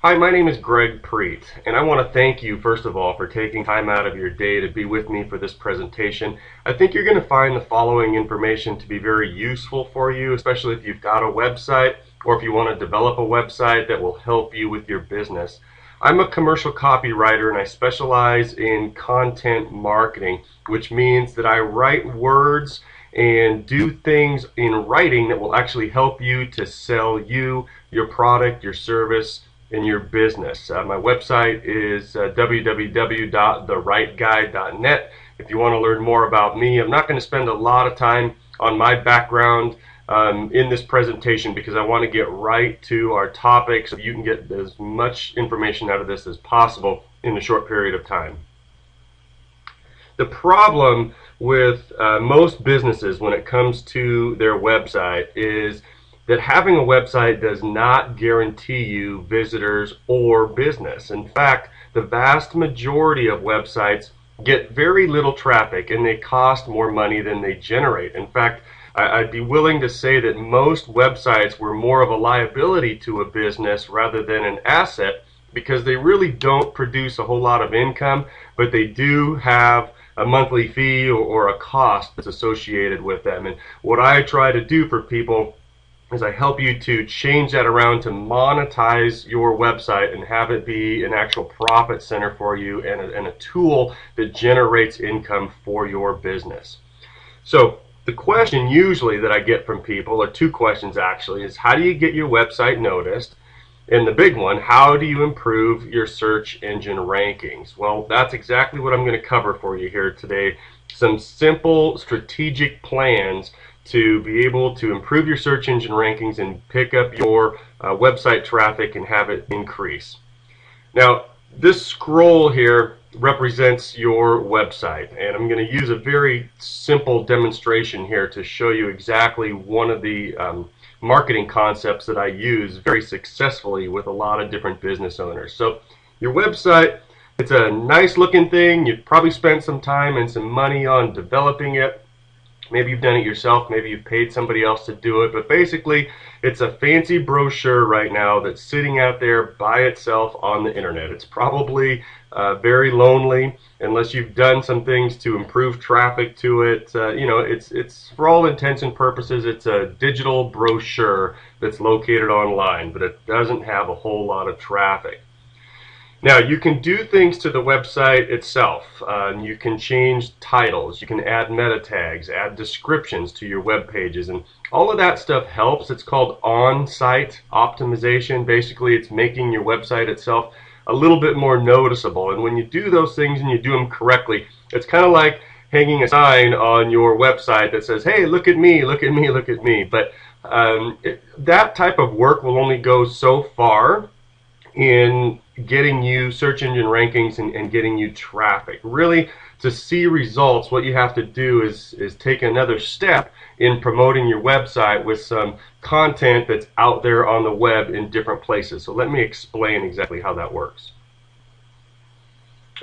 Hi, my name is Greg Preet, and I want to thank you, first of all, for taking time out of your day to be with me for this presentation. I think you're going to find the following information to be very useful for you, especially if you've got a website or if you want to develop a website that will help you with your business. I'm a commercial copywriter and I specialize in content marketing, which means that I write words and do things in writing that will actually help you to sell you, your product, your service, in your business. My website is www.therightguy.net. If you want to learn more about me, I'm not going to spend a lot of time on my background in this presentation because I want to get right to our topic so you can get as much information out of this as possible in a short period of time. The problem with most businesses when it comes to their website is that having a website does not guarantee you visitors or business. In fact, the vast majority of websites get very little traffic and they cost more money than they generate. In fact, I'd be willing to say that most websites were more of a liability to a business rather than an asset because they really don't produce a whole lot of income, but they do have a monthly fee or a cost that's associated with them. And what I try to do for people is I help you to change that around to monetize your website and have it be an actual profit center for you and a tool that generates income for your business. So the question usually that I get from people, or two questions actually, is how do you get your website noticed? And the big one, how do you improve your search engine rankings? Well, that's exactly what I'm going to cover for you here today. Some simple strategic plans to be able to improve your search engine rankings and pick up your website traffic and have it increase. Now, this scroll here represents your website, and I'm going to use a very simple demonstration here to show you exactly one of the marketing concepts that I use very successfully with a lot of different business owners. So your website, it's a nice looking thing. You've probably spent some time and some money on developing it. Maybe you've done it yourself, maybe you've paid somebody else to do it, but basically it's a fancy brochure right now that's sitting out there by itself on the internet. It's probably very lonely unless you've done some things to improve traffic to it. It's for all intents and purposes, it's a digital brochure that's located online, but it doesn't have a whole lot of traffic. Now, you can do things to the website itself. You can change titles, you can add meta tags, add descriptions to your web pages, and all of that stuff helps. It's called on-site optimization. Basically, it's making your website itself a little bit more noticeable. And when you do those things and you do them correctly, it's kind of like hanging a sign on your website that says, hey, look at me, look at me, look at me. But that type of work will only go so far in getting you search engine rankings and getting you traffic. Really, to see results, what you have to do is take another step in promoting your website with some content that's out there on the web in different places. So let me explain exactly how that works.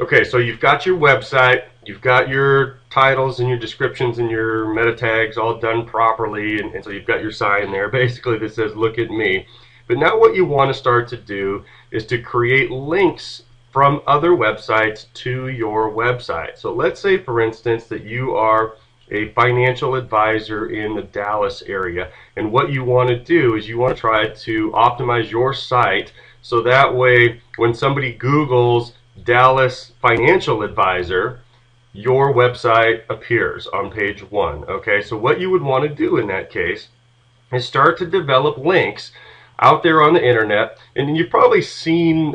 Okay, so you've got your website, you've got your titles and your descriptions and your meta tags all done properly, and so you've got your sign there basically that says look at me. But now what you want to start to do is to create links from other websites to your website. So let's say, for instance, that you are a financial advisor in the Dallas area, and what you want to do is you want to try to optimize your site so that way when somebody Googles Dallas financial advisor, your website appears on page 1. Okay, so what you would want to do in that case is start to develop links out there on the internet, and you've probably seen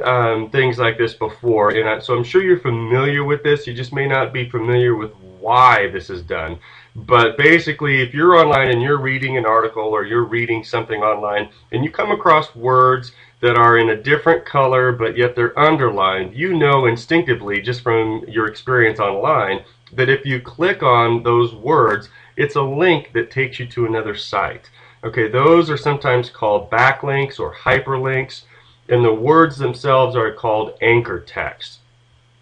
things like this before, and so I'm sure you're familiar with this. You just may not be familiar with why this is done. But basically, if you're online and you're reading an article or you're reading something online and you come across words that are in a different color but yet they're underlined, you know instinctively just from your experience online that if you click on those words, it's a link that takes you to another site. Okay, those are sometimes called backlinks or hyperlinks, and the words themselves are called anchor text.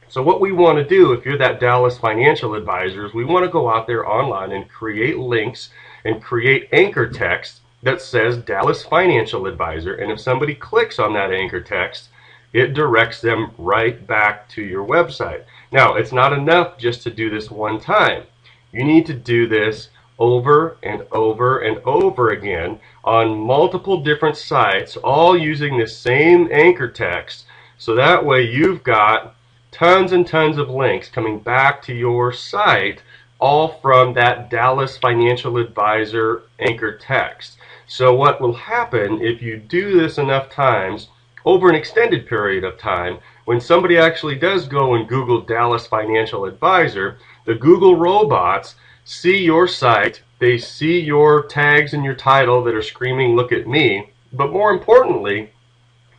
So what we want to do, if you're that Dallas financial advisor, is we want to go out there online and create links and create anchor text that says Dallas Financial Advisor, and if somebody clicks on that anchor text, it directs them right back to your website. Now, it's not enough just to do this one time. You need to do this over and over and over again on multiple different sites, all using the same anchor text, so that way you've got tons and tons of links coming back to your site, all from that Dallas Financial Advisor anchor text. So what will happen if you do this enough times over an extended period of time, when somebody actually does go and Google Dallas Financial Advisor, the Google robots see your site, they see your tags and your title that are screaming, "Look at me," but more importantly,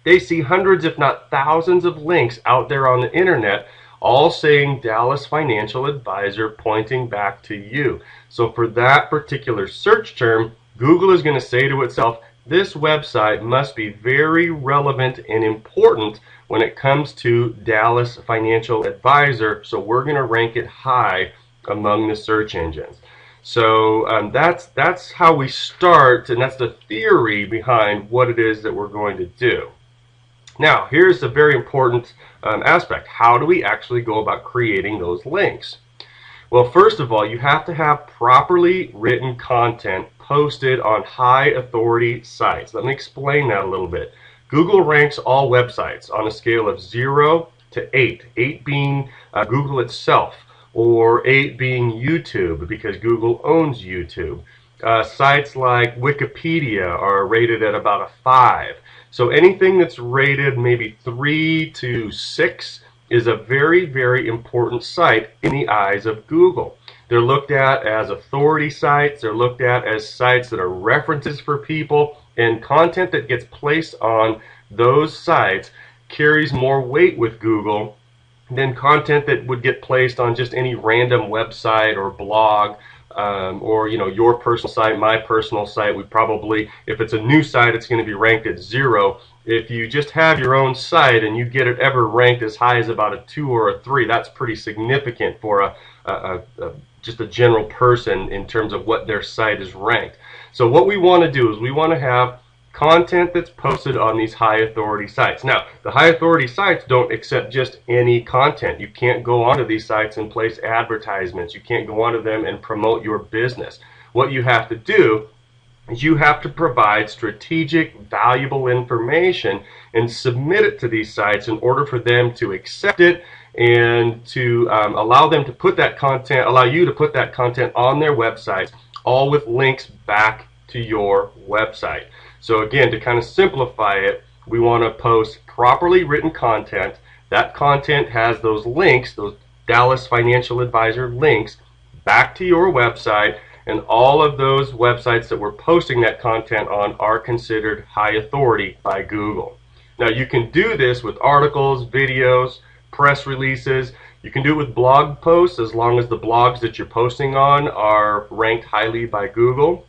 they see hundreds if not thousands of links out there on the internet, all saying Dallas Financial Advisor, pointing back to you. So for that particular search term, Google is going to say to itself, this website must be very relevant and important when it comes to Dallas Financial Advisor, so we're going to rank it high among the search engines. So that's how we start, and that's the theory behind what it is that we're going to do. Now, here's a very important aspect. How do we actually go about creating those links? Well, first of all, you have to have properly written content posted on high authority sites. Let me explain that a little bit. Google ranks all websites on a scale of 0 to 8, 8 being Google itself, or 8 being YouTube, because Google owns YouTube. Sites like Wikipedia are rated at about a 5. So anything that's rated maybe 3 to 6 is a very, very important site in the eyes of Google. They're looked at as authority sites, they're looked at as sites that are references for people, and content that gets placed on those sites carries more weight with Google than content that would get placed on just any random website or blog, or your personal site, my personal site. We probably, if it's a new site, it's going to be ranked at 0. If you just have your own site and you get it ever ranked as high as about a 2 or a 3, that's pretty significant for just a general person in terms of what their site is ranked. So what we want to do is we want to have content that's posted on these high authority sites. Now, the high authority sites don't accept just any content. You can't go onto these sites and place advertisements. You can't go onto them and promote your business. What you have to do is you have to provide strategic, valuable information and submit it to these sites in order for them to accept it and to allow them to put that content, allow you to put that content on their websites, all with links back to your website. So again, to kind of simplify it, we want to post properly written content. That content has those links, those Dallas Financial Advisor links, back to your website, and all of those websites that we're posting that content on are considered high authority by Google. Now, you can do this with articles, videos, press releases. You can do it with blog posts, as long as the blogs that you're posting on are ranked highly by Google.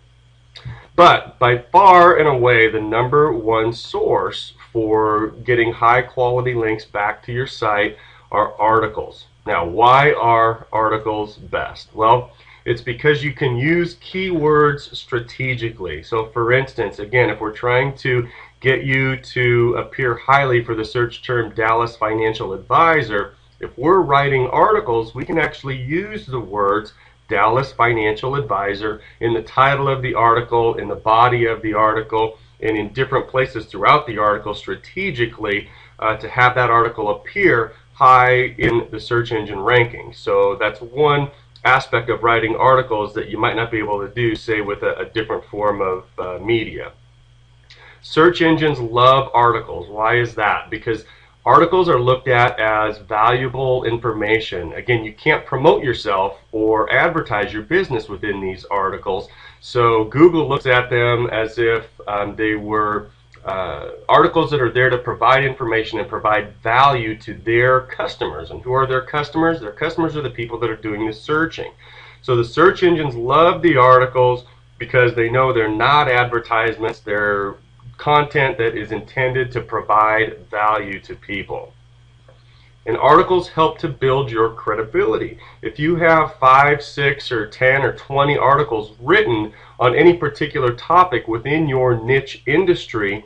But by far and away, the #1 source for getting high quality links back to your site are articles. Now, why are articles best? Well, it's because you can use keywords strategically. So for instance, again, if we're trying to get you to appear highly for the search term Dallas Financial Advisor, if we're writing articles, we can actually use the words Dallas Financial Advisor in the title of the article, in the body of the article, and in different places throughout the article strategically to have that article appear high in the search engine ranking. So that's one aspect of writing articles that you might not be able to do, say, with a different form of media. Search engines love articles. Why is that? Because articles are looked at as valuable information. Again, you can't promote yourself or advertise your business within these articles, so Google looks at them as if they were articles that are there to provide information and provide value to their customers. And who are their customers? Their customers are the people that are doing the searching. So the search engines love the articles because they know they're not advertisements, they're content that is intended to provide value to people. And articles help to build your credibility. If you have 5, 6, or 10, or 20 articles written on any particular topic within your niche industry,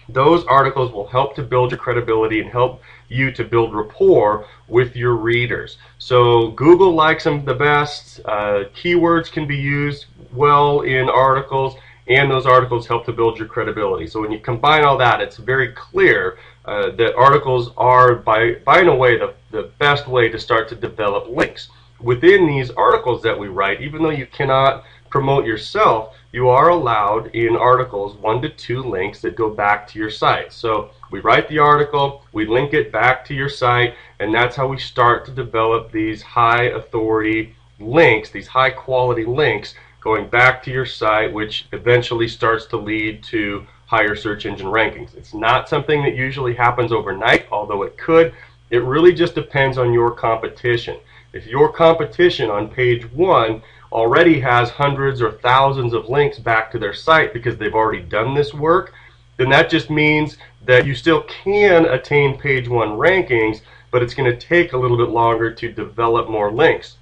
Those articles will help to build your credibility and help you to build rapport with your readers. So Google likes them the best. Keywords can be used well in articles, and those articles help to build your credibility. So when you combine all that, it's very clear that articles are, by and away, the best way to start to develop links. Within these articles that we write, even though you cannot promote yourself, you are allowed in articles 1 to 2 links that go back to your site. So we write the article, we link it back to your site, and that's how we start to develop these high authority links, these high quality links going back to your site, which eventually starts to lead to higher search engine rankings. It's not something that usually happens overnight, although it could. It really just depends on your competition. If your competition on page 1 already has hundreds or thousands of links back to their site because they've already done this work, then that just means that you still can attain page 1 rankings, but it's going to take a little bit longer to develop more links.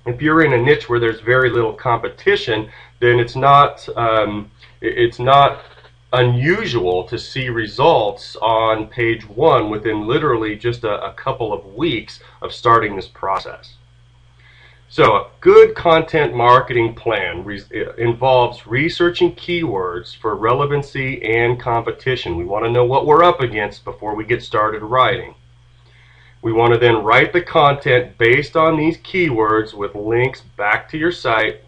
If you're in a niche where there's very little competition, then it's not unusual to see results on page 1 within literally just a couple of weeks of starting this process. So a good content marketing plan involves researching keywords for relevancy and competition. We want to know what we're up against before we get started writing. We want to then write the content based on these keywords with links back to your site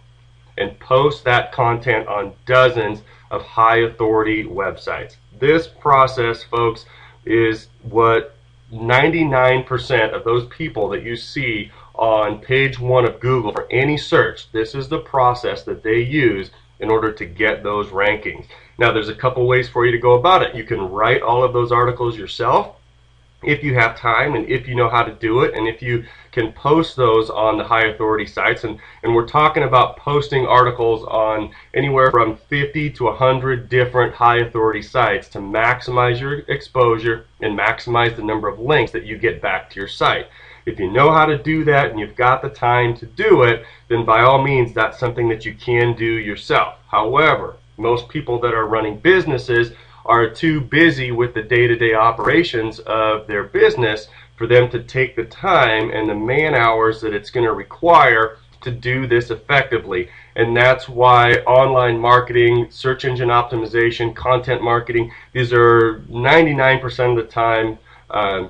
and post that content on dozens of high authority websites. This process, folks, is what 99% of those people that you see on page 1 of Google for any search, this is the process that they use in order to get those rankings. Now, there's a couple ways for you to go about it. You can write all of those articles yourself if you have time and if you know how to do it, and if you can post those on the high authority sites. And we're talking about posting articles on anywhere from 50 to 100 different high authority sites to maximize your exposure and maximize the number of links that you get back to your site. If you know how to do that and you've got the time to do it, then by all means that's something that you can do yourself. However, most people that are running businesses are too busy with the day-to-day operations of their business for them to take the time and the man hours that it's going to require to do this effectively. And that's why online marketing, search engine optimization, content marketing, these are 99% of the time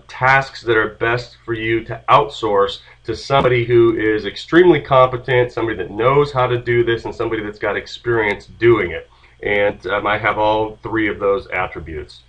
tasks that are best for you to outsource to somebody who is extremely competent, somebody that knows how to do this, and somebody that's got experience doing it. And I have all 3 of those attributes.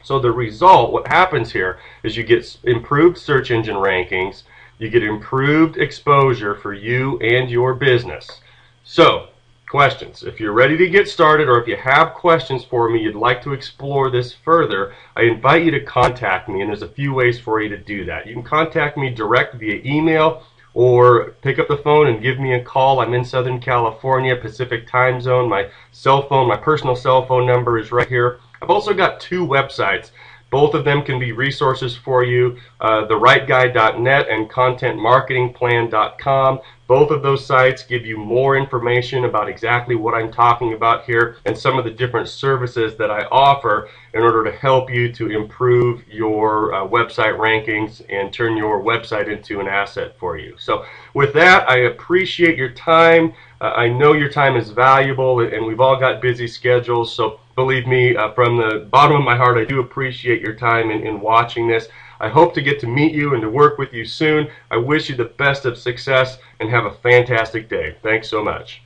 So the result, what happens here, is you get improved search engine rankings, you get improved exposure for you and your business. So, questions. If you're ready to get started, or if you have questions for me, you'd like to explore this further, I invite you to contact me, and there's a few ways for you to do that. You can contact me direct via email, or pick up the phone and give me a call. I'm in Southern California, Pacific time zone. My cell phone, my personal cell phone number is right here. I've also got 2 websites. Both of them can be resources for you, therightguy.net and contentmarketingplan.com. Both of those sites give you more information about exactly what I'm talking about here and some of the different services that I offer in order to help you to improve your website rankings and turn your website into an asset for you. So with that, I appreciate your time. I know your time is valuable, and we've all got busy schedules, so believe me, from the bottom of my heart, I do appreciate your time in watching this. I hope to get to meet you and to work with you soon. I wish you the best of success and have a fantastic day. Thanks so much.